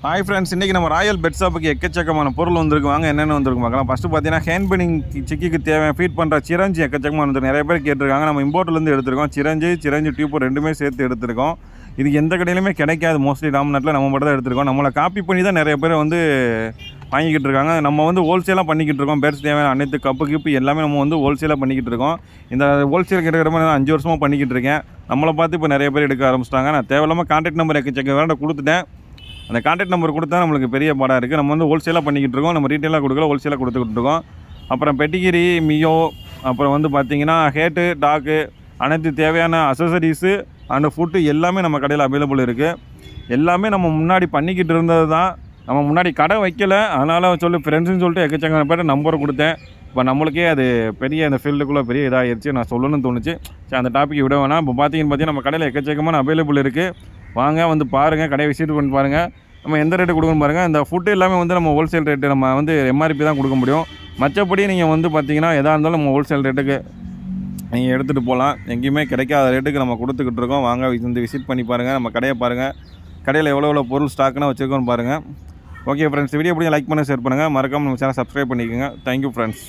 Hi friends, இன்றைக்கி நம்ம Royal bed ஷாப்புக்கு எக்கச்சக்கமான பொருள் வந்திருக்கு. வாங்க என்னென்ன வந்திருக்கு பார்க்கலாம். ஃபஸ்ட்டு பார்த்தீங்கன்னா ஹேண்ட் பெனிங் சிக்கிக்கு தேவையான ஃபீட் பண்ணுற சிரஞ்சி எக்கச்சக்கமாக வந்துருக்கு. நிறைய பேர் கேட்டிருக்காங்க. நம்ம இம்போர்ட்லேருந்து எடுத்துருக்கோம். சிரஞ்சி டியூப் ரெண்டுமே சேர்த்து எடுத்துருக்கோம். இது எந்த கடையிலுமே கிடைக்காது. மோஸ்ட்லி டாமினட்டில் நம்ம மட்டும் தான் எடுத்துருக்கோம். நம்மளை காப்பி பண்ணி தான் நிறைய பேர் வந்து வாங்கிக்கிட்டு இருக்காங்க. நம்ம வந்து ஹோல்சேலாக பண்ணிக்கிட்டு இருக்கோம். பேர்ஸ் தேவையான அனைத்து கப்பு எல்லாமே நம்ம வந்து ஹோல்சேலாக பண்ணிக்கிட்டு இருக்கோம். இந்த ஹோல்சேல் கிட்ட மாதிரி 5 வருஷமாக பண்ணிக்கிட்டு இருக்கேன். நம்மளை பார்த்து இப்போ நிறைய பேர் எடுக்க ஆரம்பிச்சிட்டாங்க. நான் தேவையில்லாமல் கான்டாக்ட் நம்பர் எக்கச்சக்க வேண்ட கொடுத்துட்டேன். அந்த கான்டாக்ட் நம்பர் கொடுத்தா நம்மளுக்கு பெரிய பாடாக இருக்குது. நம்ம வந்து ஹோல்சேலாக பண்ணிக்கிட்டு இருக்கோம். நம்ம ரீட்டெயிலாக கொடுக்கல, ஹோல்சேலாக கொடுத்துக்கிட்டு இருக்கோம். அப்புறம் பெட்டிகிரி, மியோ, அப்புறம் வந்து பார்த்திங்கன்னா ஹேட்டு, டாக்கு, அனைத்து தேவையான அசசரிஸு அண்ட் ஃபுட்டு எல்லாமே நம்ம கடையில் அவைலபிள் இருக்குது. எல்லாமே நம்ம முன்னாடி பண்ணிக்கிட்டு இருந்தது தான். நம்ம முன்னாடி கடை வைக்கலை, அதனால் ஃப்ரெண்ட்ஸுன்னு சொல்லிட்டு எக்கச்சக்க பேர் நம்பர் கொடுத்தேன். இப்போ நம்மளுக்கே அது பெரிய அந்த ஃபீல்டுக்குள்ளே பெரிய இதாகிடுச்சு. நான் சொல்லணும்னு தோணுச்சு. சரி, அந்த டாப்பிக் விட வேணாம். இப்போ பார்த்தீங்கன்னா நம்ம கடையில் எக்கச்சக்கமான அவைலபிள் இருக்குது. வாங்க வந்து பாருங்கள், கடையை விசிட் பண்ணி பாருங்கள். நம்ம எந்த ரேட்டு கொடுக்கணும் பாருங்கள். இந்த ஃபுட்டு எல்லாமே வந்து நம்ம ஹோல்சேல் ரேட்டு, நம்ம வந்து எம்ஆர்பி தான் கொடுக்க முடியும். மற்றபடி நீங்கள் வந்து பார்த்திங்கன்னா எதாக இருந்தாலும் நம்ம ஹோல்சேல் ரேட்டுக்கு நீங்கள் எடுத்துகிட்டு போகலாம். எங்கேயுமே கிடைக்காத ரேட்டுக்கு நம்ம கொடுத்துக்கிட்டு இருக்கோம். வாங்க வந்து விசிட் பண்ணி பாருங்கள், நம்ம கடையை பாருங்கள். கடையில் எவ்வளோ பொருள் ஸ்டாக்குன்னு வச்சுருக்கோன்னு பாருங்கள். ஓகே ஃப்ரெண்ட்ஸ், வீடியோ எப்படி லைக் பண்ண ஷேர் பண்ணுங்கள். மறக்காமல் நம்ம சேனல் சப்ஸ்கிரைப் பண்ணிக்கோங்க. Thank you friends.